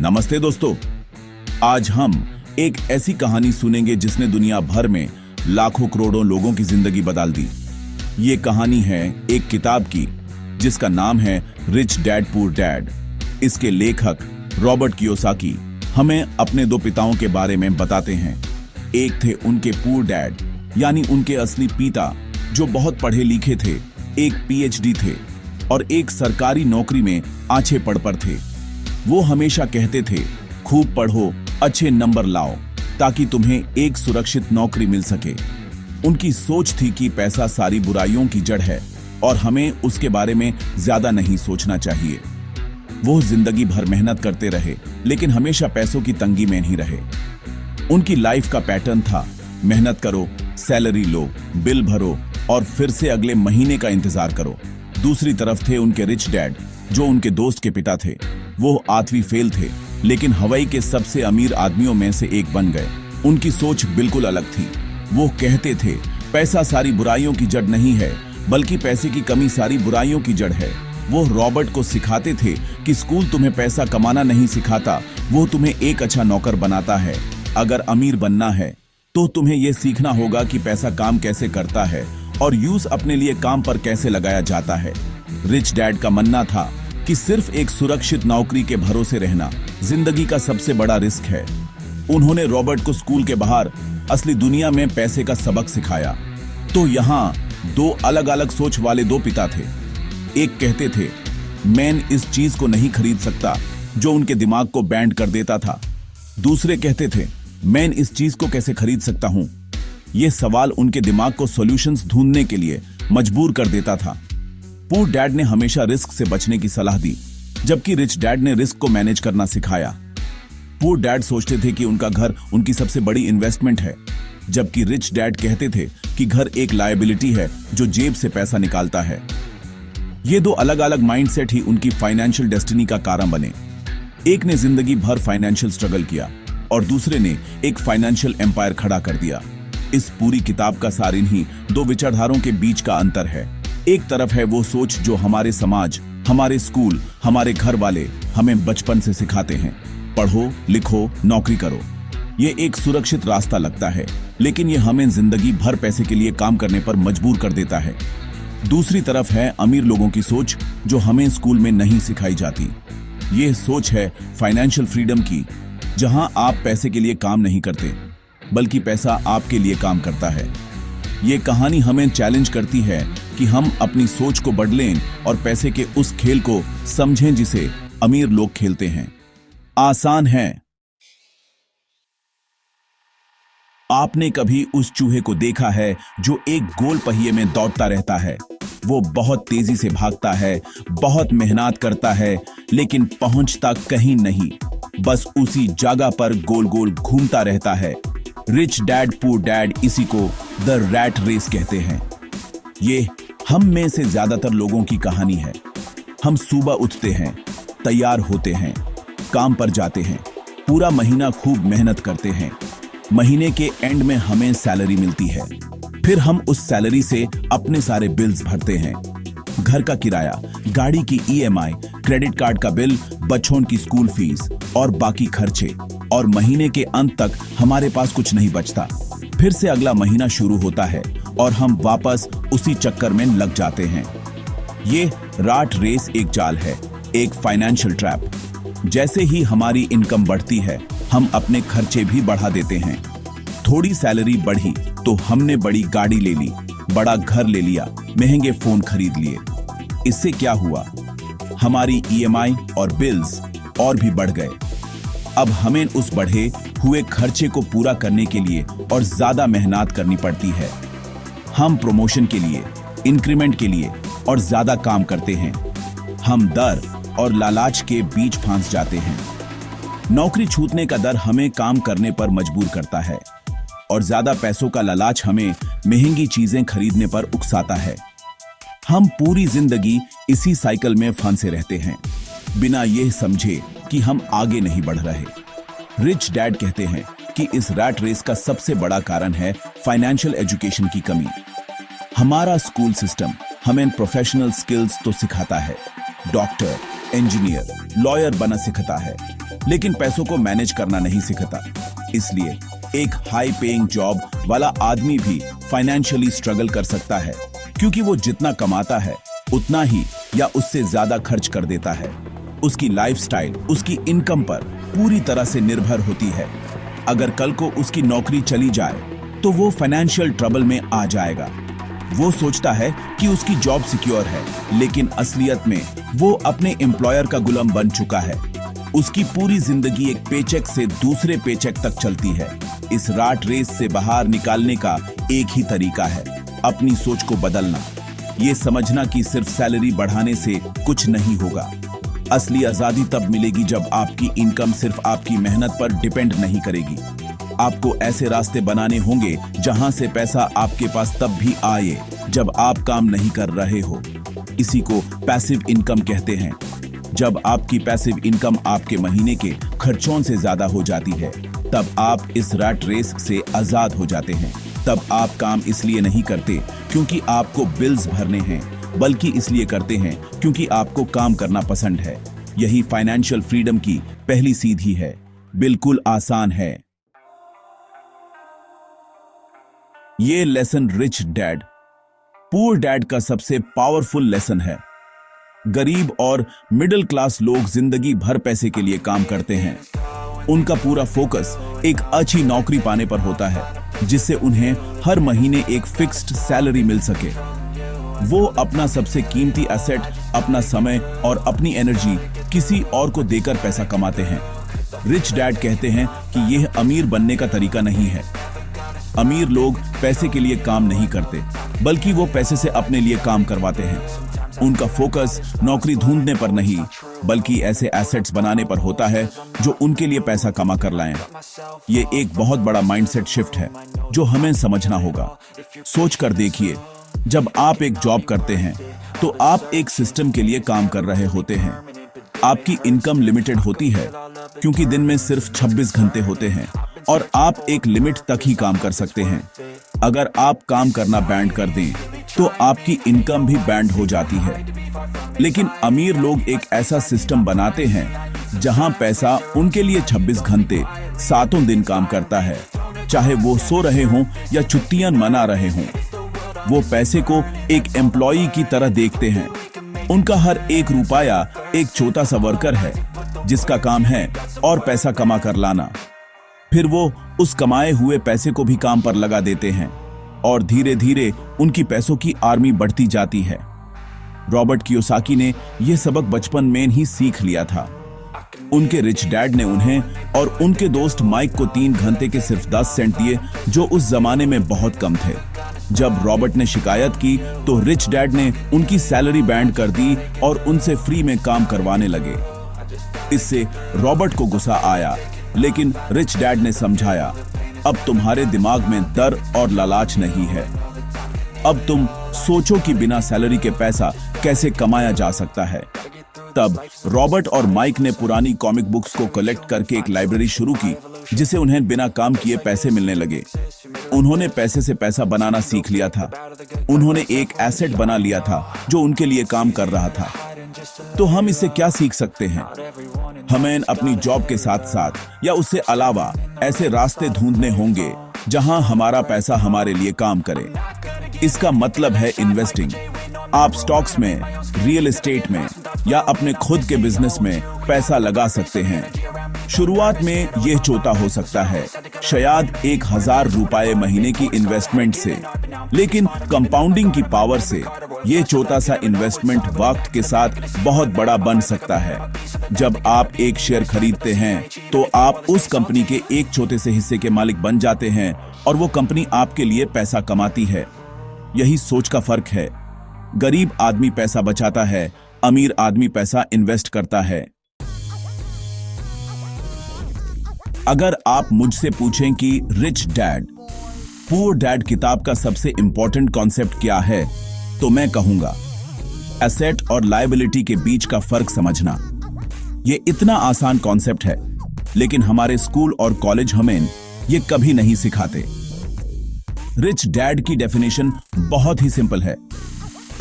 नमस्ते दोस्तों, आज हम एक ऐसी कहानी सुनेंगे जिसने दुनिया भर में लाखों करोड़ों लोगों की जिंदगी बदल दी। ये कहानी है एक किताब की जिसका नाम है रिच डैड पुअर डैड। इसके लेखक रॉबर्ट कियोसाकी हमें अपने दो पिताओं के बारे में बताते हैं। एक थे उनके पुअर डैड यानी उनके असली पिता जो बहुत पढ़े लिखे थे, एक पीएचडी थे और एक सरकारी नौकरी में आछे पड़ पर थे। वो हमेशा कहते थे, खूब पढ़ो, अच्छे नंबर लाओ ताकि तुम्हें एक सुरक्षित नौकरी मिल सके। उनकी सोच थी कि पैसा सारी बुराइयों की जड़ है और हमें उसके बारे में ज्यादा नहीं सोचना चाहिए। वो जिंदगी भर मेहनत करते रहे लेकिन हमेशा पैसों की तंगी में नहीं रहे। उनकी लाइफ का पैटर्न था, मेहनत करो, सैलरी लो, बिल भरो और फिर से अगले महीने का इंतजार करो। दूसरी तरफ थे उनके रिच डैड जो उनके दोस्त के पिता थे। वो 8वीं फेल थे लेकिन हवाई के सबसे अमीर आदमियों में से एक बन गए। उनकी सोच बिल्कुल अलग थी। वो कहते थे, पैसा सारी बुराइयों की जड़ नहीं है बल्कि पैसे की कमी सारी बुराइयों की जड़ है। वो रॉबर्ट को सिखाते थे कि स्कूल तुम्हें पैसा कमाना नहीं सिखाता, वो तुम्हें एक अच्छा नौकर बनाता है। अगर अमीर बनना है तो तुम्हें यह सीखना होगा कि पैसा काम कैसे करता है और यूज अपने लिए काम पर कैसे लगाया जाता है। रिच डैड का मानना था कि सिर्फ एक सुरक्षित नौकरी के भरोसे रहना जिंदगी का सबसे बड़ा रिस्क है। उन्होंने रॉबर्ट को स्कूल के बाहर असली दुनिया में पैसे का सबक सिखाया। तो यहाँ दो अलग अलग सोच वाले दो पिता थे। एक कहते थे, मैं इस चीज को नहीं खरीद सकता जो उनके दिमाग को बैंड कर देता था। दूसरे कहते थे, मैं इस चीज को कैसे खरीद सकता हूं। यह सवाल उनके दिमाग को सॉल्यूशंस ढूंढने के लिए मजबूर कर देता था। पुअर डैड ने हमेशा रिस्क से बचने की सलाह दी जबकि रिच डैड ने रिस्क को मैनेज करना सिखाया। पुअर डैड सोचते थे कि उनका घर उनकी सबसे बड़ी इन्वेस्टमेंट है जबकि रिच डैड कहते थे कि घर एक लायबिलिटी है जो जेब से पैसा निकालता है। ये दो अलग अलग माइंडसेट ही उनकी फाइनेंशियल डेस्टिनी का कारण बने। एक ने जिंदगी भर फाइनेंशियल स्ट्रगल किया और दूसरे ने एक फाइनेंशियल एम्पायर खड़ा कर दिया। इस पूरी किताब का सार इन्हीं दो विचारधारों के बीच का अंतर है। एक तरफ है वो सोच जो हमारे समाज, हमारे स्कूल, हमारे घर वाले हमें बचपन से सिखाते हैं, पढ़ो, लिखो, नौकरी करो। ये एक सुरक्षित रास्ता लगता है लेकिन ये हमें जिंदगी भर पैसे के लिए काम करने पर मजबूर कर देता है। दूसरी तरफ है अमीर लोगों की सोच जो हमें स्कूल में नहीं सिखाई जाती। ये सोच है फाइनेंशियल फ्रीडम की, जहां आप पैसे के लिए काम नहीं करते बल्कि पैसा आपके लिए काम करता है। ये कहानी हमें चैलेंज करती है कि हम अपनी सोच को बदलें और पैसे के उस खेल को समझें जिसे अमीर लोग खेलते हैं। आसान है। आपने कभी उस चूहे को देखा है जो एक गोल पहिए में दौड़ता रहता है? वो बहुत तेजी से भागता है, बहुत मेहनत करता है लेकिन पहुंचता कहीं नहीं, बस उसी जगह पर गोल गोल घूमता रहता है। रिच डैड पुअर डैड इसी को द रैट रेस कहते हैं। ये हम में से ज्यादातर लोगों की कहानी है। हम सुबह उठते हैं, तैयार होते हैं, काम पर जाते हैं, पूरा महीना खूब मेहनत करते हैं। महीने के एंड में हमें सैलरी मिलती है। फिर हम उस सैलरी से अपने सारे बिल्स भरते हैं, घर का किराया, गाड़ी की ईएमआई, क्रेडिट कार्ड का बिल, बच्चों की स्कूल फीस और बाकी खर्चे। और महीने के अंत तक हमारे पास कुछ नहीं बचता। फिर से अगला महीना शुरू होता है और हम वापस उसी चक्कर में लग जाते हैं। ये रैट रेस एक जाल है, एक फाइनेंशियल ट्रैप। जैसे ही हमारी इनकम बढ़ती है हम अपने खर्चे भी बढ़ा देते हैं। थोड़ी सैलरी बढ़ी तो हमने बड़ी गाड़ी ले ली, बड़ा घर ले लिया, महंगे फोन खरीद लिए। इससे क्या हुआ? हमारी ईएमआई और बिल्स और भी बढ़ गए। अब हमें उस बढ़े हुए खर्चे को पूरा करने के लिए और ज्यादा मेहनत करनी पड़ती है। हम प्रमोशन के लिए, इंक्रीमेंट के लिए और ज्यादा काम करते हैं। हम डर और लालच के बीच फंस जाते हैं। नौकरी छूटने का डर हमें काम करने पर मजबूर करता है और ज्यादा पैसों का लालच हमें महंगी चीजें खरीदने पर उकसाता है। हम पूरी जिंदगी इसी साइकिल में फंसे रहते हैं बिना यह समझे कि हम आगे नहीं बढ़ रहे। रिच डैड कहते हैं कि इस रैट रेस का सबसे बड़ा कारण है फाइनेंशियल एजुकेशन की कमी। हमारा स्कूल सिस्टम हमें प्रोफेशनल स्किल्स तो सिखाता है, डॉक्टर, इंजीनियर, लॉयर बना सिखाता है, लेकिन पैसों को मैनेज करना नहीं सीखता। इसलिए एक हाई पेइंग जॉब वाला आदमी भी फाइनेंशियली स्ट्रगल कर सकता है, क्योंकि वो जितना कमाता है उतना ही या उससे ज्यादा खर्च कर देता है। उसकी लाइफस्टाइल उसकी इनकम पर पूरी तरह से निर्भर होती है। अगर कल को उसकी नौकरी चली जाए तो वो फाइनेंशियल ट्रबल में आ जाएगा। वो सोचता है कि उसकी जॉब सिक्योर है, लेकिन असलियत में वो अपने एम्प्लॉयर का गुलाम बन चुका है। उसकी पूरी जिंदगी एक पेचेक से दूसरे पेचेक तक चलती है। इस राट रेस से बाहर निकालने का एक ही तरीका है, अपनी सोच को बदलना। ये समझना कि सिर्फ सैलरी बढ़ाने से कुछ नहीं होगा। असली आजादी तब मिलेगी जब आपकी इनकम सिर्फ आपकी मेहनत पर डिपेंड नहीं करेगी। आपको ऐसे रास्ते बनाने होंगे जहां से पैसा आपके पास तब भी आए जब आप काम नहीं कर रहे हो। इसी को पैसिव इनकम कहते हैं। जब आपकी पैसिव इनकम आपके महीने के खर्चों से ज्यादा हो जाती है, तब आप इस रैट रेस से आजाद हो जाते हैं। तब आप काम इसलिए नहीं करते क्योंकि आपको बिल्स भरने हैं, बल्कि इसलिए करते हैं क्योंकि आपको काम करना पसंद है। यही फाइनेंशियल फ्रीडम की पहली सीढ़ी है। बिल्कुल आसान है। ये lesson rich dad poor dad का सबसे पावरफुल लेसन है। गरीब और मिडिल क्लास लोग जिंदगी भर पैसे के लिए काम करते हैं। उनका पूरा फोकस एक अच्छी नौकरी पाने पर होता है, जिससे उन्हें हर महीने एक फिक्स्ड सैलरी मिल सके। वो अपना सबसे कीमती एसेट, अपना समय और अपनी एनर्जी किसी और को देकर पैसा कमाते हैं। रिच डैड कहते हैं कि यह अमीर बनने का तरीका नहीं है। अमीर लोग पैसे के लिए काम नहीं करते, बल्कि वो पैसे से अपने लिए काम करवाते हैं। उनका फोकस नौकरी ढूंढने पर नहीं, बल्कि ऐसे एसेट्स बनाने पर होता है जो उनके लिए पैसा कमा कर लाएं। ये एक बहुत बड़ा माइंडसेट शिफ्ट है जो हमें समझना होगा। सोच कर देखिए, जब आप एक जॉब करते हैं तो आप एक सिस्टम के लिए काम कर रहे होते हैं। आपकी इनकम लिमिटेड होती है क्योंकि दिन में सिर्फ 26 घंटे होते हैं और आप एक लिमिट तक ही काम कर सकते हैं। अगर आप काम करना बैंड कर दें तो आपकी इनकम भी बैंड हो जाती है। लेकिन अमीर लोग एक ऐसा सिस्टम बनाते हैं जहां पैसा उनके लिए 26 घंटे 7 दिन काम करता है, चाहे वो सो रहे हों या छुट्टियां मना रहे हों। वो पैसे को एक एम्प्लॉई की तरह देखते हैं। उनका हर एक रुपया एक छोटा सा वर्कर है जिसका काम है और पैसा कमा कर लाना। फिर वो उस कमाए हुए पैसे को भी काम पर लगा देते हैं और धीरे धीरे उनकी पैसों की आर्मी बढ़ती जाती है। रॉबर्ट कियोसाकी ने यह सबक बचपन में ही सीख लिया था। उनके रिच डैड ने उन्हें और उनके दोस्त माइक को 3 घंटे के सिर्फ 10 सेंट दिए, जो उस जमाने में बहुत कम थे। जब रॉबर्ट ने शिकायत की तो रिच डैड ने उनकी सैलरी बैंड कर दी और उनसे फ्री में काम करवाने लगे। इससे रॉबर्ट को गुस्सा आया, लेकिन रिच डैड ने समझाया, अब तुम्हारे दिमाग में डर और लालच नहीं है। अब तुम सोचो कि बिना सैलरी के पैसा कैसे कमाया जा सकता है। तब रॉबर्ट और माइक ने पुरानी कॉमिक बुक्स को कलेक्ट करके एक लाइब्रेरी शुरू की, जिसे उन्हें बिना काम किए पैसे मिलने लगे। उन्होंने पैसे से पैसा बनाना सीख लिया था। उन्होंने एक एसेट बना लिया था जो उनके लिए काम कर रहा था। तो हम इससे क्या सीख सकते हैं? हमें अपनी जॉब के साथ साथ या उससे अलावा ऐसे रास्ते ढूंढने होंगे जहां हमारा पैसा हमारे लिए काम करे। इसका मतलब है इन्वेस्टिंग। आप स्टॉक्स में, रियल एस्टेट में या अपने खुद के बिजनेस में पैसा लगा सकते हैं। शुरुआत में यह छोटा हो सकता है, शायद 1000 रुपए महीने की इन्वेस्टमेंट से, लेकिन कंपाउंडिंग की पावर से यह छोटा सा इन्वेस्टमेंट वक्त के साथ बहुत बड़ा बन सकता है। जब आप एक शेयर खरीदते हैं तो आप उस कंपनी के एक छोटे से हिस्से के मालिक बन जाते हैं और वो कंपनी आपके लिए पैसा कमाती है। यही सोच का फर्क है। गरीब आदमी पैसा बचाता है, अमीर आदमी पैसा इन्वेस्ट करता है। अगर आप मुझसे पूछें कि रिच डैड पुअर डैड किताब का सबसे इंपॉर्टेंट कॉन्सेप्ट क्या है, तो मैं कहूंगा एसेट और लायबिलिटी के बीच का फर्क समझना। यह इतना आसान कॉन्सेप्ट है, लेकिन हमारे स्कूल और कॉलेज हमें यह कभी नहीं सिखाते। रिच डैड की डेफिनेशन बहुत ही सिंपल है।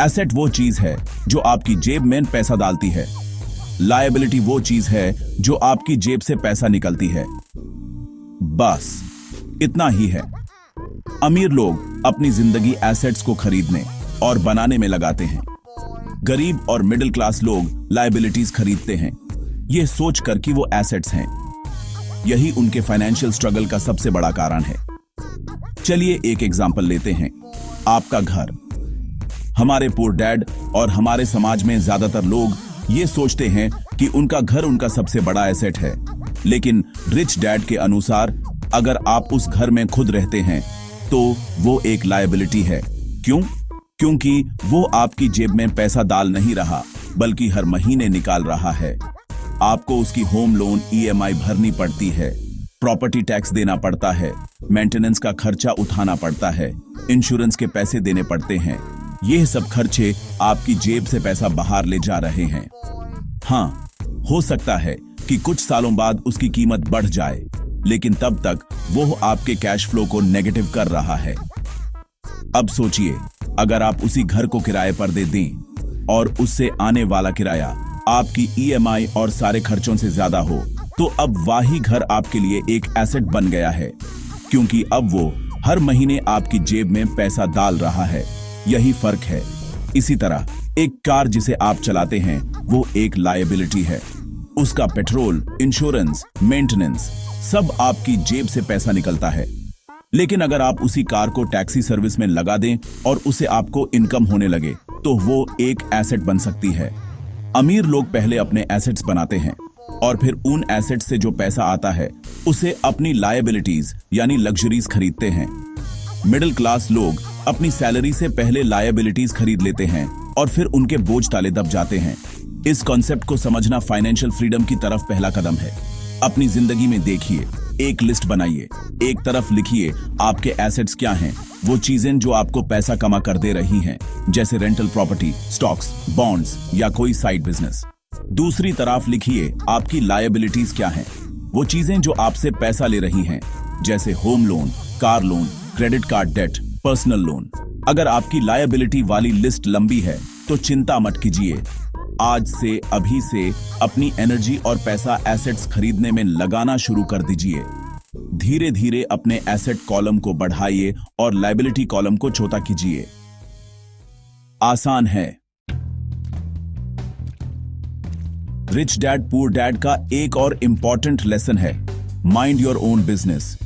एसेट वो चीज है जो आपकी जेब में पैसा डालती है। लायबिलिटी वो चीज है जो आपकी जेब से पैसा निकलती है। बस इतना ही है। अमीर लोग अपनी जिंदगी एसेट्स को खरीदने और बनाने में लगाते हैं। गरीब और मिडिल क्लास लोग लायबिलिटीज खरीदते हैं, यह सोचकर कि वो एसेट्स हैं। यही उनके फाइनेंशियल स्ट्रगल का सबसे बड़ा कारण है। चलिए एक एग्जांपल लेते हैं। आपका घर। हमारे पुअर डैड और हमारे समाज में ज्यादातर लोग ये सोचते हैं कि उनका घर उनका सबसे बड़ा एसेट है, लेकिन रिच डैड के अनुसार अगर आप उस घर में खुद रहते हैं तो वो एक लायबिलिटी है। क्यों? क्योंकि वो आपकी जेब में पैसा डाल नहीं रहा, बल्कि हर महीने निकाल रहा है। आपको उसकी होम लोन EMI भरनी पड़ती है, प्रॉपर्टी टैक्स देना पड़ता है, मेंटेनेंस का खर्चा उठाना पड़ता है, इंश्योरेंस के पैसे देने पड़ते हैं। ये सब खर्चे आपकी जेब से पैसा बाहर ले जा रहे हैं। हाँ, हो सकता है कि कुछ सालों बाद उसकी कीमत बढ़ जाए, लेकिन तब तक वो आपके कैश फ्लो को नेगेटिव कर रहा है। अब सोचिए, अगर आप उसी घर को किराए पर दे दें और उससे आने वाला किराया आपकी EMI और सारे खर्चों से ज्यादा हो, तो अब वही घर आपके लिए एक एसेट बन गया है, क्योंकि अब वो हर महीने आपकी जेब में पैसा डाल रहा है। यही फर्क है। इसी तरह एक कार जिसे आप चलाते हैं वो एक लायबिलिटी है। उसका पेट्रोल, इंश्योरेंस, मेंटेनेंस सब आपकी जेब से पैसा निकलता है। लेकिन अगर आप उसी कार को टैक्सी सर्विस में लगा दें और उसे आपको इनकम होने लगे, तो वो एक एसेट बन सकती है। अमीर लोग पहले अपने एसेट्स बनाते हैं और फिर उन एसेट्स से जो पैसा आता है उसे अपनी लायबिलिटीज यानी लग्जरीज खरीदते हैं। मिडिल क्लास लोग अपनी सैलरी से पहले लायबिलिटीज खरीद लेते हैं और फिर उनके बोझ ताले दब जाते हैं। इस कॉन्सेप्ट को समझना फाइनेंशियल फ्रीडम की तरफ पहला कदम है। अपनी जिंदगी में देखिए, एक लिस्ट बनाइए, एक तरफ लिखिए आपके एसेट्स क्या हैं, वो चीजें जो आपको पैसा कमा कर दे रही हैं, जैसे रेंटल प्रॉपर्टी, स्टॉक्स, बॉन्ड्स या कोई साइड बिजनेस। दूसरी तरफ लिखिए आपकी लायबिलिटीज क्या हैं, वो चीजें जो आपसे पैसा ले रही हैं, जैसे home loan, car loan, credit card debt, personal loan. अगर आपकी लायबिलिटी वाली लिस्ट लंबी है तो चिंता मत कीजिए। आज से, अभी से अपनी एनर्जी और पैसा एसेट्स खरीदने में लगाना शुरू कर दीजिए। धीरे धीरे अपने एसेट कॉलम को बढ़ाइए और लायबिलिटी कॉलम को छोटा कीजिए। आसान है। रिच डैड पुअर डैड का एक और इंपॉर्टेंट लेसन है, माइंड योर ओन बिजनेस।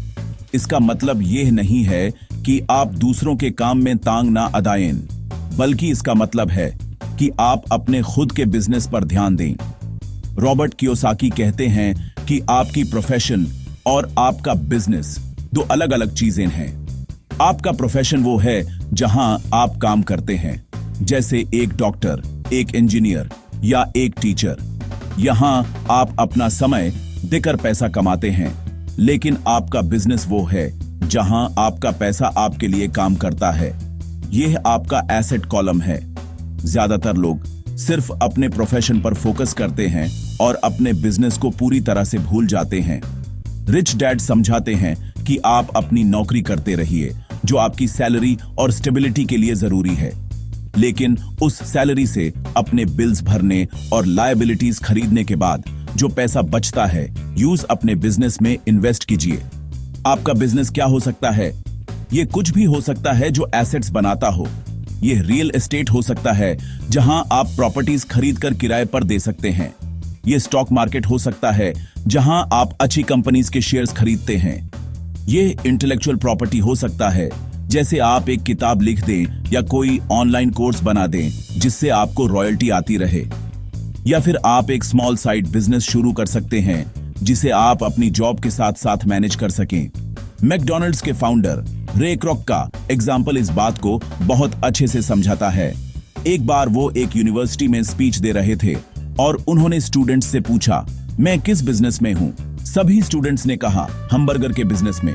इसका मतलब यह नहीं है कि आप दूसरों के काम में तांग ना अदाएं, बल्कि इसका मतलब है कि आप अपने खुद के बिजनेस पर ध्यान दें। रॉबर्ट कियोसाकी कहते हैं कि आपकी प्रोफेशन और आपका बिजनेस दो अलग अलग चीजें हैं। आपका प्रोफेशन वो है जहां आप काम करते हैं, जैसे एक डॉक्टर, एक इंजीनियर या एक टीचर। यहां आप अपना समय देकर पैसा कमाते हैं। लेकिन आपका बिजनेस वो है जहां आपका पैसा आपके लिए काम करता है। यह आपका एसेट कॉलम है। ज्यादातर लोग सिर्फ अपने प्रोफेशन पर फोकस करते हैं और अपने बिजनेस को पूरी तरह से भूल जाते हैं। रिच डैड समझाते हैं कि आप अपनी नौकरी करते रहिए, जो आपकी सैलरी और स्टेबिलिटी के लिए जरूरी है, लेकिन उस सैलरी से अपने बिल्स भरने और लायबिलिटीज खरीदने के बाद जो पैसा बचता है, यूज अपने बिजनेस में इन्वेस्ट कीजिए। आपका बिजनेस क्या हो सकता है? ये कुछ भी हो सकता है जो एसेट्स बनाता हो। यह रियल एस्टेट हो सकता है, जहां आप प्रॉपर्टीज खरीदकर किराए पर दे सकते हैं। यह स्टॉक मार्केट हो सकता है, जहां आप अच्छी कंपनीज के शेयर्स खरीदते हैं। यह इंटेलेक्चुअल प्रॉपर्टी हो सकता है, जैसे आप एक किताब लिख दें या कोई ऑनलाइन कोर्स बना दें जिससे आपको रॉयल्टी आती रहे। या फिर आप एक स्मॉल साइड बिजनेस शुरू कर सकते हैं जिसे आप अपनी जॉब के साथ साथ मैनेज कर सकें। मैकडॉनल्ड्स के फाउंडर रे क्रॉक का एग्जाम्पल इस बात को बहुत अच्छे से समझाता है। एक बार वो एक यूनिवर्सिटी में स्पीच दे रहे थे और उन्होंने स्टूडेंट्स से पूछा, मैं किस बिजनेस में हूँ? सभी स्टूडेंट्स ने कहा, हमबर्गर के बिजनेस में।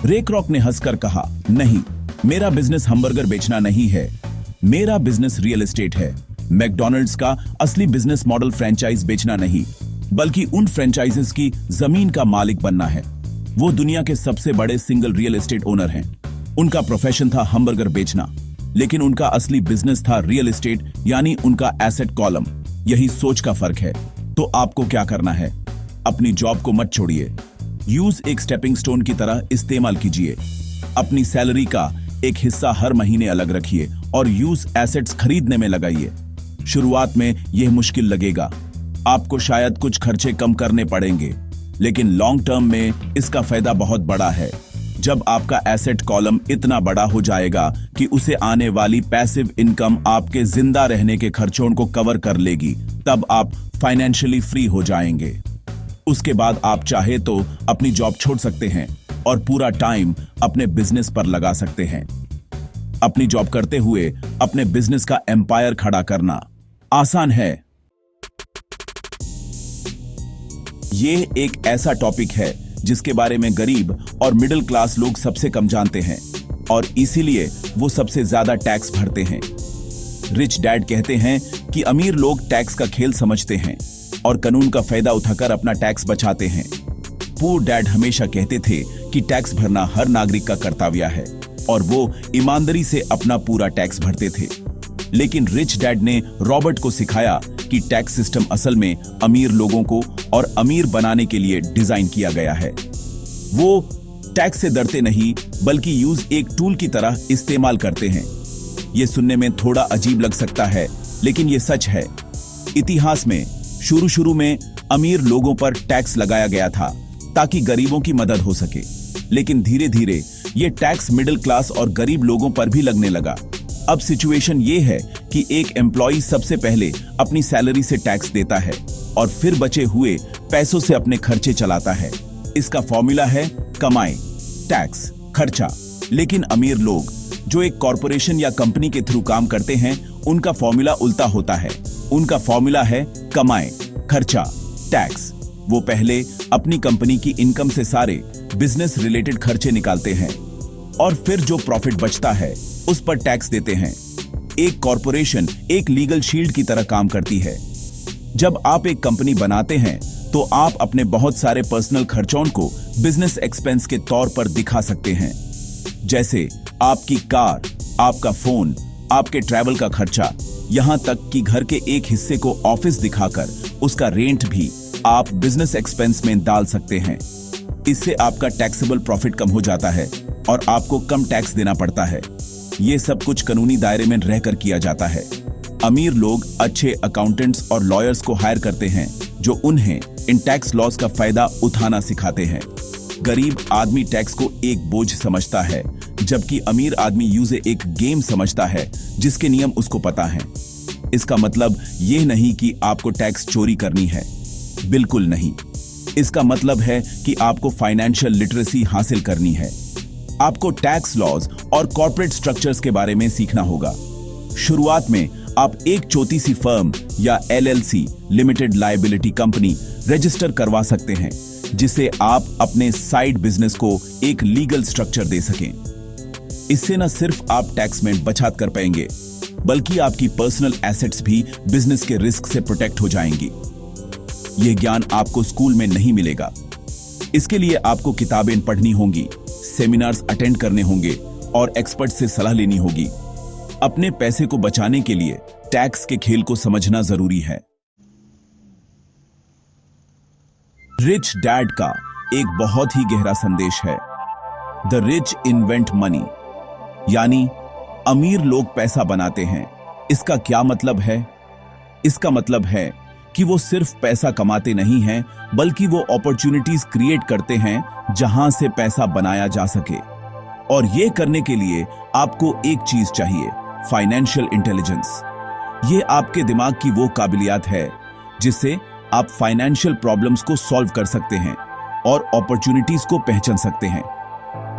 रे क्रॉक ने हंसकर कहा, नहीं, मेरा बिजनेस हमबर्गर बेचना नहीं है, मेरा बिजनेस रियल एस्टेट है। मैकडॉनल्ड्स का असली बिजनेस मॉडल फ्रेंचाइज बेचना नहीं, बल्कि उन फ्रेंचाइजेस की जमीन का मालिक बनना है। वो दुनिया के सबसे बड़े सिंगल रियल एस्टेट ओनर हैं। उनका प्रोफेशन था हमबर्गर बेचना, लेकिन उनका असली बिजनेस था रियल एस्टेट, यानी उनका एसेट कॉलम। यही सोच का फर्क है। तो आपको क्या करना है? अपनी जॉब को मत छोड़िए। यूज एक स्टेपिंग स्टोन की तरह इस्तेमाल कीजिए। अपनी सैलरी का एक हिस्सा हर महीने अलग रखिए और यूज एसेट्स खरीदने में लगाइए। शुरुआत में यह मुश्किल लगेगा, आपको शायद कुछ खर्चे कम करने पड़ेंगे, लेकिन लॉन्ग टर्म में इसका फायदा बहुत बड़ा है। जब आपका एसेट कॉलम इतना बड़ा हो जाएगा कि उसे आने वाली पैसिव इनकम आपके जिंदा रहने के खर्चों को कवर कर लेगी, तब आप फाइनेंशियली फ्री हो जाएंगे। उसके बाद आप चाहे तो अपनी जॉब छोड़ सकते हैं और पूरा टाइम अपने बिजनेस पर लगा सकते हैं। अपनी जॉब करते हुए अपने बिजनेस का एम्पायर खड़ा करना आसान है। यह एक ऐसा टॉपिक है जिसके बारे में गरीब और मिडिल क्लास लोग सबसे कम जानते हैं और इसीलिए वो सबसे ज्यादा टैक्स भरते हैं। रिच डैड कहते हैं कि अमीर लोग टैक्स का खेल समझते हैं और कानून का फायदा उठाकर अपना टैक्स बचाते हैं। पुअर डैड हमेशा कहते थे कि टैक्स भरना हर नागरिक का कर्तव्य है और वो ईमानदारी से अपना पूरा टैक्स भरते थे। लेकिन रिच डैड ने रॉबर्ट को सिखाया कि टैक्स सिस्टम असल में अमीर लोगों को और अमीर बनाने के लिए डिजाइन किया गया है। वो टैक्स से डरते नहीं बल्कि यूज एक टूल की तरह इस्तेमाल करते हैं। यह सुनने में थोड़ा अजीब लग सकता है, लेकिन यह सच है। इतिहास में शुरू में अमीर लोगों पर टैक्स लगाया गया था ताकि गरीबों की मदद हो सके, लेकिन धीरे धीरे यह टैक्स मिडिल क्लास और गरीब लोगों पर भी लगने लगा। अब सिचुएशन ये है कि एक एम्प्लॉय सबसे पहले अपनी सैलरी से टैक्स देता है और फिर बचे हुए पैसों से अपने खर्चे चलाता है। इसका फॉर्मूला है कमाई, टैक्स, खर्चा। लेकिन अमीर लोग जो एक कॉरपोरेशन या कंपनी के थ्रू काम करते हैं, उनका फॉर्मूला उल्टा होता है। उनका फॉर्मूला है कमाई, खर्चा, टैक्स। वो पहले अपनी कंपनी की इनकम से सारे बिजनेस रिलेटेड खर्चे निकालते हैं और फिर जो प्रॉफिट बचता है उस पर टैक्स देते हैं। एक कॉरपोरेशन एक लीगल शील्ड की तरह काम करती है। जब आप एक कंपनी बनाते हैं तो आप अपने बहुत सारे पर्सनल खर्चों को बिजनेस एक्सपेंस के तौर पर दिखा सकते हैं, जैसे आपकी कार, आपका फोन, आपके ट्रैवल का खर्चा, यहां तक कि घर के एक हिस्से को ऑफिस दिखाकर उसका रेंट भी आप बिजनेस एक्सपेंस में डाल सकते हैं। इससे आपका टैक्सेबल प्रॉफिट कम हो जाता है और आपको कम टैक्स देना पड़ता है। ये सब कुछ कानूनी दायरे में रहकर किया जाता है। अमीर लोग अच्छे अकाउंटेंट्स और लॉयर्स को हायर करते हैं जो उन्हें इन टैक्स लॉस का फायदा उठाना सिखाते हैं। गरीब आदमी टैक्स को एक बोझ समझता है, जबकि अमीर आदमी यूज़े एक गेम समझता है जिसके नियम उसको पता है। इसका मतलब यह नहीं कि आपको टैक्स चोरी करनी है, बिल्कुल नहीं। इसका मतलब है कि आपको फाइनेंशियल लिटरेसी हासिल करनी है। आपको टैक्स लॉज और कॉर्पोरेट स्ट्रक्चर्स के बारे में सीखना होगा। शुरुआत में आप एक छोटी सी फर्म या LLC limited liability company register करवा सकते हैं, जिससे आप अपने साइड बिजनेस को एक लीगल स्ट्रक्चर दे सकें। इससे न सिर्फ आप टैक्स में बचत कर पाएंगे, बल्कि आपकी पर्सनल एसेट्स भी बिजनेस के रिस्क से प्रोटेक्ट हो जाएंगी। यह ज्ञान आपको स्कूल में नहीं मिलेगा। इसके लिए आपको किताबें पढ़नी होंगी, सेमिनार्स अटेंड करने होंगे और एक्सपर्ट से सलाह लेनी होगी। अपने पैसे को बचाने के लिए टैक्स के खेल को समझना जरूरी है। रिच डैड का एक बहुत ही गहरा संदेश है। द रिच इन्वेंट मनी, यानी अमीर लोग पैसा बनाते हैं। इसका क्या मतलब है? इसका मतलब है कि वो सिर्फ पैसा कमाते नहीं हैं, बल्कि वो अपॉर्चुनिटीज क्रिएट करते हैं जहां से पैसा बनाया जा सके। और ये करने के लिए आपको एक चीज चाहिए, फाइनेंशियल इंटेलिजेंस। ये आपके दिमाग की वो काबिलियत है जिससे आप फाइनेंशियल प्रॉब्लम्स को सॉल्व कर सकते हैं और अपॉर्चुनिटीज को पहचान सकते हैं।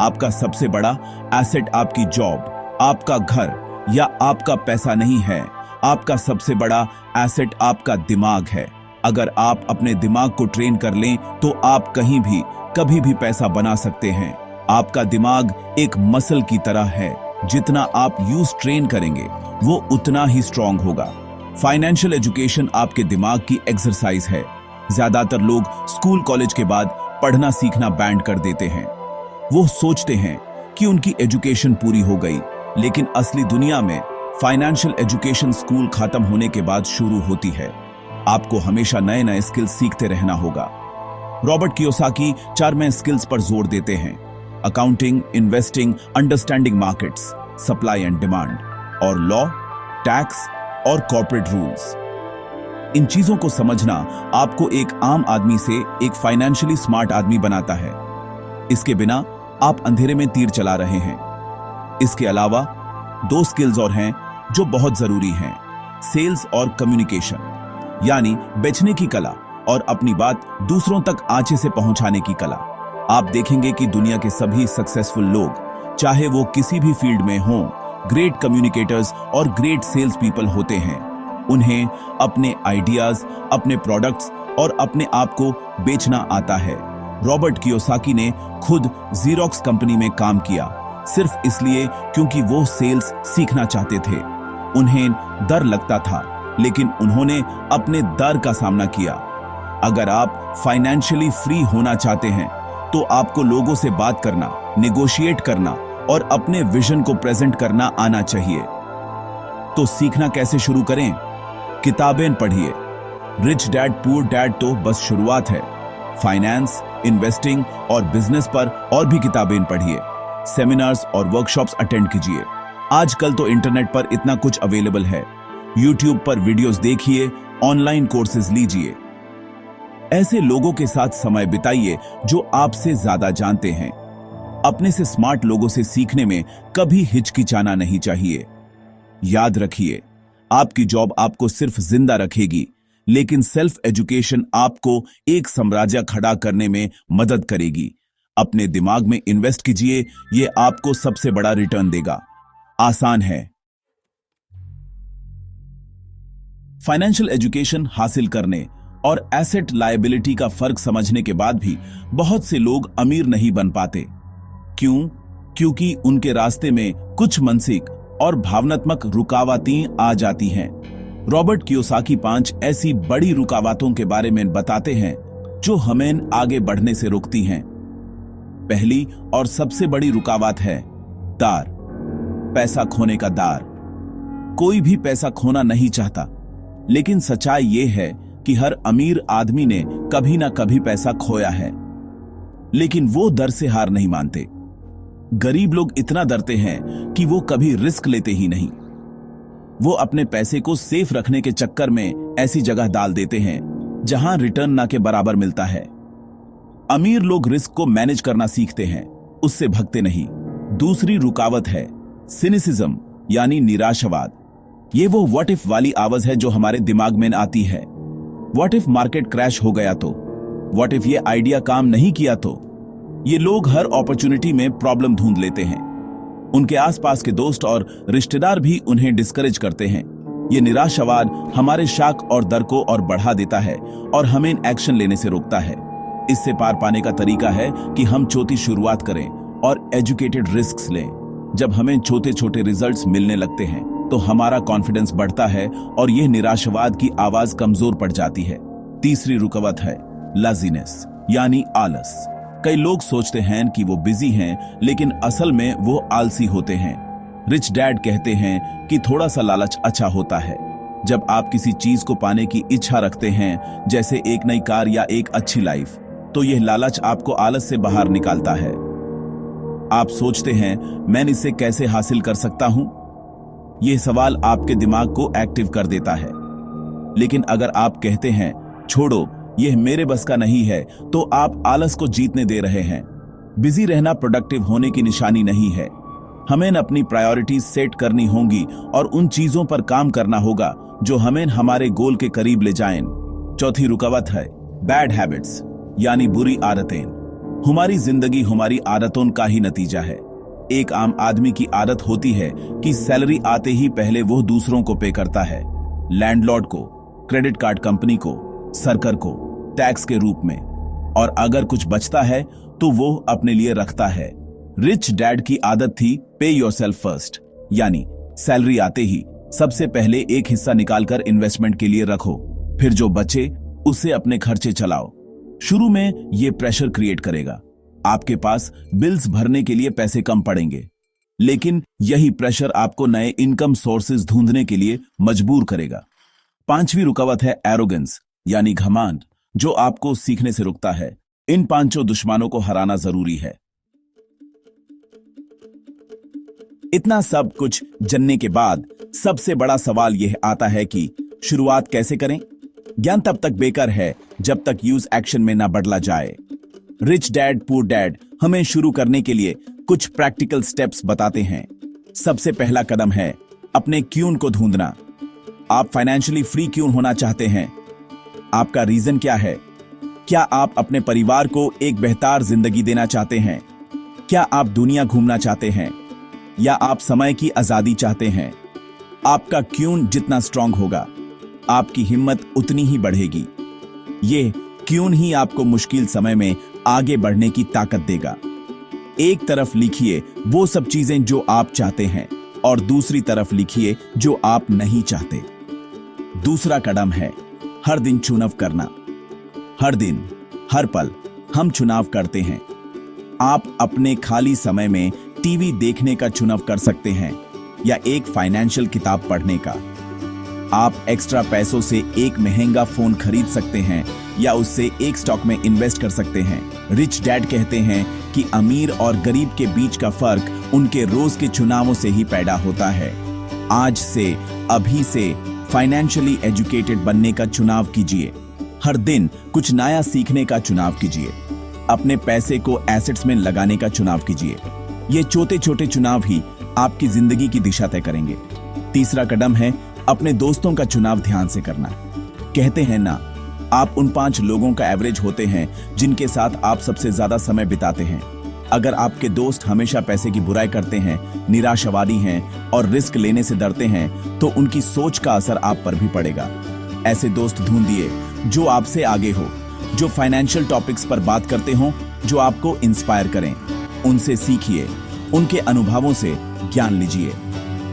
आपका सबसे बड़ा एसेट आपकी जॉब, आपका घर या आपका पैसा नहीं है। आपका सबसे बड़ा एसेट आपका दिमाग है। अगर आप अपने दिमाग को ट्रेन कर लें तो आप कहीं भी कभी भी पैसा बना सकते हैं। आपका दिमाग एक मसल की तरह है, जितना आप यूज ट्रेन करेंगे वो उतना ही स्ट्रांग होगा। फाइनेंशियल एजुकेशन आपके दिमाग की एक्सरसाइज है। ज्यादातर लोग स्कूल कॉलेज के बाद पढ़ना सीखना बैंड कर देते हैं। वो सोचते हैं कि उनकी एजुकेशन पूरी हो गई, लेकिन असली दुनिया में फाइनेंशियल एजुकेशन स्कूल खत्म होने के बाद शुरू होती है। आपको हमेशा नए नए स्किल्स सीखते रहना होगा। रॉबर्ट कियोसाकी 4 मेन स्किल्स पर जोर देते हैं: accounting, investing, understanding markets, supply and demand, और लॉ, टैक्स और कॉर्पोरेट रूल्स। इन चीजों को समझना आपको एक आम आदमी से एक फाइनेंशियली स्मार्ट आदमी बनाता है। इसके बिना आप अंधेरे में तीर चला रहे हैं। इसके अलावा 2 स्किल्स और हैं जो बहुत जरूरी हैं: सेल्स और कम्युनिकेशन, यानी बेचने की कला और अपनी बात दूसरों तक आंचे से पहुंचाने की कला। आप देखेंगे कि दुनिया के सभी सक्सेसफुल लोग, चाहे वो किसी भी फील्ड में हों, ग्रेट कम्युनिकेटर्स और ग्रेट सेल्स पीपल होते हैं। उन्हें अपने आइडियाज, अपने प्रोडक्ट्स और अपने आप को बेचना आता है। रॉबर्ट कियोसाकी ने खुद ज़ीरॉक्स कंपनी में काम किया, सिर्फ इसलिए क्योंकि वो सेल्स सीखना चाहते थे। उन्हें डर लगता था, लेकिन उन्होंने अपने डर का सामना किया। अगर आप फाइनेंशियली फ्री होना चाहते हैं तो आपको लोगों से बात करना, नेगोशिएट करना और अपने विजन को प्रेजेंट करना आना चाहिए। तो सीखना कैसे शुरू करें? किताबें पढ़िए। रिच डैड पुअर डैड तो बस शुरुआत है। फाइनेंस, इन्वेस्टिंग और बिजनेस पर और भी किताबें पढ़िए। सेमिनार्स और वर्कशॉप्स अटेंड कीजिए। आजकल तो इंटरनेट पर इतना कुछ अवेलेबल है। यूट्यूब पर वीडियोस देखिए, ऑनलाइन कोर्सेज लीजिए। ऐसे लोगों के साथ समय बिताइए जो आपसे ज्यादा जानते हैं। अपने से स्मार्ट लोगों से सीखने में कभी हिचकिचाना नहीं चाहिए। याद रखिए, आपकी जॉब आपको सिर्फ जिंदा रखेगी, लेकिन सेल्फ एजुकेशन आपको एक साम्राज्य खड़ा करने में मदद करेगी। अपने दिमाग में इन्वेस्ट कीजिए, यह आपको सबसे बड़ा रिटर्न देगा। आसान है। फाइनेंशियल एजुकेशन हासिल करने और एसेट लायबिलिटी का फर्क समझने के बाद भी बहुत से लोग अमीर नहीं बन पाते। क्यों? क्योंकि उनके रास्ते में कुछ मानसिक और भावनात्मक रुकावटें आ जाती हैं। रॉबर्ट कियोसाकी 5 ऐसी बड़ी रुकावटों के बारे में बताते हैं जो हमें आगे बढ़ने से रोकती हैं। पहली और सबसे बड़ी रुकावट है डर, पैसा खोने का डर। कोई भी पैसा खोना नहीं चाहता, लेकिन सच्चाई यह है कि हर अमीर आदमी ने कभी ना कभी पैसा खोया है, लेकिन वो डर से हार नहीं मानते। गरीब लोग इतना डरते हैं कि वो कभी रिस्क लेते ही नहीं। वो अपने पैसे को सेफ रखने के चक्कर में ऐसी जगह डाल देते हैं जहां रिटर्न ना के बराबर मिलता है। अमीर लोग रिस्क को मैनेज करना सीखते हैं, उससे भगते नहीं। दूसरी रुकावट है सिनिसिज्म, यानी निराशावाद। ये वो व्हाट इफ वाली आवाज है जो हमारे दिमाग में आती है। व्हाट इफ मार्केट क्रैश हो गया तो? व्हाट इफ ये आइडिया काम नहीं किया तो? ये लोग हर अपॉर्चुनिटी में प्रॉब्लम ढूंढ लेते हैं। उनके आसपास के दोस्त और रिश्तेदार भी उन्हें डिस्करेज करते हैं। ये निराशावाद हमारे शक और डर को और बढ़ा देता है और हमें एक्शन लेने से रोकता है। इससे पार पाने का तरीका है कि हम छोटी शुरुआत करें और एजुकेटेड रिस्क्स लें। जब हमें छोटे छोटे रिजल्ट्स मिलने लगते हैं तो हमारा कॉन्फिडेंस बढ़ता है और यह निराशावाद की आवाज कमजोर पड़ जाती है। तीसरी रुकावट है लाजीनेस, यानी आलस। कई लोग सोचते हैं कि वो बिजी हैं, लेकिन असल में वो आलसी होते हैं। रिच डैड कहते हैं कि थोड़ा सा लालच अच्छा होता है। जब आप किसी चीज को पाने की इच्छा रखते हैं, जैसे एक नई कार या एक अच्छी लाइफ, तो यह लालच आपको आलस से बाहर निकालता है। आप सोचते हैं, मैं इसे कैसे हासिल कर सकता हूं? यह सवाल आपके दिमाग को एक्टिव कर देता है। लेकिन अगर आप कहते हैं, छोड़ो, यह मेरे बस का नहीं है, तो आप आलस को जीतने दे रहे हैं। बिजी रहना प्रोडक्टिव होने की निशानी नहीं है। हमें अपनी प्रायोरिटीज सेट करनी होंगी और उन चीजों पर काम करना होगा जो हमें हमारे गोल के करीब ले जाएं। चौथी रुकावट है बैड हैबिट्स, यानी बुरी आदतें। हमारी जिंदगी हमारी आदतों का ही नतीजा है। एक आम आदमी की आदत होती है कि सैलरी आते ही पहले वो दूसरों को पे करता है, लैंडलॉर्ड को, क्रेडिट कार्ड कंपनी को, सरकार को, टैक्स के रूप में, और अगर कुछ बचता है तो वो अपने लिए रखता है। रिच डैड की आदत थी पे योरसेल्फ फर्स्ट, यानी सैलरी आते ही सबसे पहले एक हिस्सा निकालकर इन्वेस्टमेंट के लिए रखो, फिर जो बचे उससे अपने खर्चे चलाओ। शुरू में ये प्रेशर क्रिएट करेगा, आपके पास बिल्स भरने के लिए पैसे कम पड़ेंगे, लेकिन यही प्रेशर आपको नए इनकम सोर्सेज ढूंढने के लिए मजबूर करेगा। पांचवी रुकावट है एरोगेंस यानी घमंड, जो आपको सीखने से रुकता है। इन पांचों दुश्मनों को हराना जरूरी है। इतना सब कुछ जानने के बाद सबसे बड़ा सवाल यह आता है कि शुरुआत कैसे करें। ज्ञान तब तक बेकार है जब तक यूज एक्शन में ना बदला जाए। रिच डैड पुअर डैड हमें शुरू करने के लिए कुछ प्रैक्टिकल स्टेप्स बताते हैं। सबसे पहला कदम है अपने क्यों को ढूंढना। आप फाइनेंशियली फ्री क्यों होना चाहते हैं? आपका रीजन क्या है? क्या आप अपने परिवार को एक बेहतर जिंदगी देना चाहते हैं? क्या आप दुनिया घूमना चाहते हैं या आप समय की आजादी चाहते हैं? आपका क्यों जितना स्ट्रांग होगा, आपकी हिम्मत उतनी ही बढ़ेगी। ये क्यों ही आपको मुश्किल समय में आगे बढ़ने की ताकत देगा। एक तरफ लिखिए वो सब चीजें जो आप चाहते हैं और दूसरी तरफ लिखिए जो आप नहीं चाहते। दूसरा कदम है हर दिन चुनाव करना। हर दिन, हर पल हम चुनाव करते हैं। आप अपने खाली समय में टीवी देखने का चुनाव कर सकते हैं या एक फाइनेंशियल किताब पढ़ने का। आप एक्स्ट्रा पैसों से एक महंगा फोन खरीद सकते हैं या उससे एक स्टॉक में इन्वेस्ट कर सकते हैं। रिच डैड कहते हैं कि अमीर और गरीब के बीच का फर्क उनके रोज के चुनावों से ही पैदा होता है। आज से, अभी से फाइनेंशियली एजुकेटेड बनने का चुनाव कीजिए। हर दिन कुछ नया सीखने का चुनाव कीजिए। अपने पैसे को एसेट्स में लगाने का चुनाव कीजिए। ये छोटे छोटे चुनाव ही आपकी जिंदगी की दिशा तय करेंगे। तीसरा कदम है अपने दोस्तों का चुनाव ध्यान से करना। कहते हैं ना, आप उन 5 लोगों का एवरेज होते हैं जिनके साथ आप सबसे ज्यादा समय बिताते हैं। अगर आपके दोस्त हमेशा पैसे की बुराई करते हैं, निराशावादी हैं और रिस्क लेने से डरते हैं, तो उनकी सोच का असर आप पर भी पड़ेगा। ऐसे दोस्त ढूंढिए जो आपसे आगे हो, जो फाइनेंशियल टॉपिक्स पर बात करते हो, जो आपको इंस्पायर करें। उनसे सीखिए, उनके अनुभवों से ज्ञान लीजिए।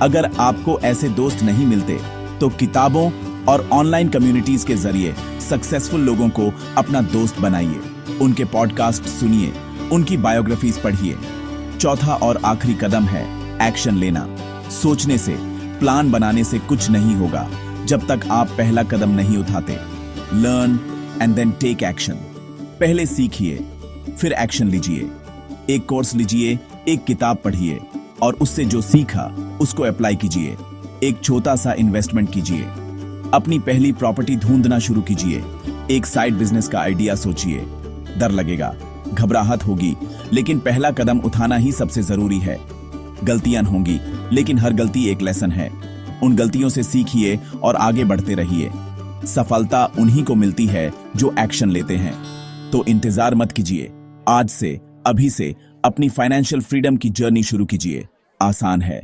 अगर आपको ऐसे दोस्त नहीं मिलते तो किताबों और ऑनलाइन कम्युनिटीज के जरिए सक्सेसफुल लोगों को अपना दोस्त बनाइए। उनके पॉडकास्ट सुनिए, उनकी बायोग्राफीज पढ़िए। चौथा और आखिरी कदम है एक्शन लेना। सोचने से, प्लान बनाने से कुछ नहीं होगा जब तक आप पहला कदम नहीं उठाते। Learn and then take action. पहले सीखिए, फिर एक्शन लीजिए। एक कोर्स लीजिए, एक किताब पढ़िए और उससे जो सीखा उसको अप्लाई कीजिए। एक छोटा सा इन्वेस्टमेंट कीजिए। अपनी पहली प्रॉपर्टी ढूंढना शुरू कीजिए। एक साइड बिजनेस का आइडिया सोचिए। डर लगेगा, घबराहट होगी, लेकिन पहला कदम उठाना ही सबसे जरूरी है। गलतियां होंगी, लेकिन हर गलती एक लेसन है। उन गलतियों से सीखिए और आगे बढ़ते रहिए। सफलता उन्हीं को मिलती है जो एक्शन लेते हैं। तो इंतजार मत कीजिए, आज से, अभी से अपनी फाइनेंशियल फ्रीडम की जर्नी शुरू कीजिए। आसान है।